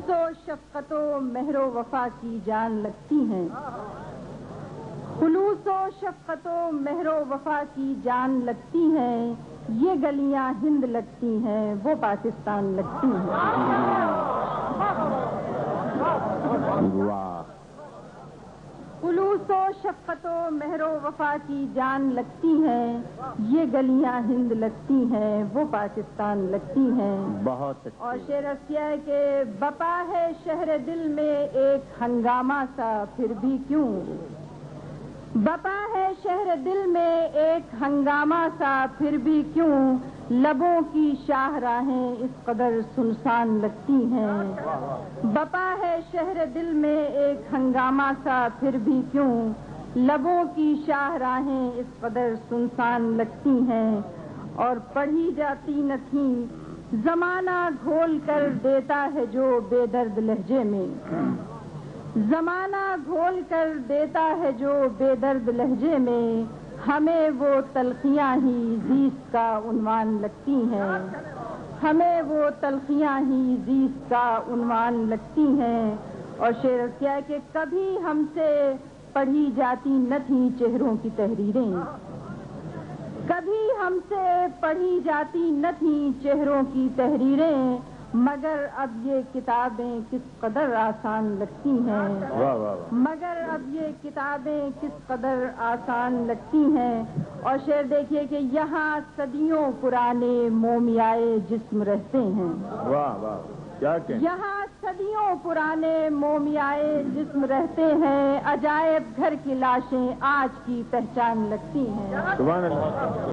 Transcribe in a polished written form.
خلوص و شفقت و مہر و وفا کی جان لگتی ہیں، خلوص و شفقت و مہر و وفا کی جان لگتی ہیں، یہ گلیاں ہند لگتی ہیں، وہ پاکستان لگتی ہیں۔ خلوص و شفقت و مہر و وفا کی جان لگتی ہیں، یہ گلیاں ہند لگتی ہیں، وہ پاکستان لگتی ہیں۔ بہت اور شعر اصلیہ ہے کہ بپا ہے شہر دل میں ایک ہنگامہ سا پھر بھی کیوں، بپا ہے شہر دل میں ایک ہنگامہ سا پھر بھی کیوں، لبوں کی شاہراہیں اس قدر سنسان لگتی ہیں، بپا ہے شہر دل میں ایک ہنگامہ سا پھر بھی کیوں، لبوں کی شاہراہیں اس قدر سنسان لگتی ہیں، اور پڑھی جاتی نہ تھیں زمانہ گھول کر دیتا ہے جو بے درد لہجے میں، زمانہ گھول کر دیتا ہے جو بے درد لہجے میں، ہمیں وہ تلخیاں ہی زیست کا عنوان لگتی ہیں، ہمیں وہ تلخیاں ہی زیست کا عنوان لگتی ہیں۔ اور شعر کیا ہے کہ کبھی ہم سے پڑھی جاتی نہ تھیں چہروں کی تحریریں، کبھی ہم سے پڑھی جاتی نہ تھیں چہروں کی تحریریں، مگر اب یہ کتابیں کس قدر آسان لگتی ہیں، مگر اب یہ کتابیں کس قدر آسان لگتی ہیں۔ اور شعر دیکھیے کہ یہاں صدیوں پرانے مومیائے جسم رہتے ہیں، یہاں صدیوں پرانے مومیائے جسم رہتے ہیں، عجائب گھر کی لاشیں آج کی پہچان لگتی ہیں۔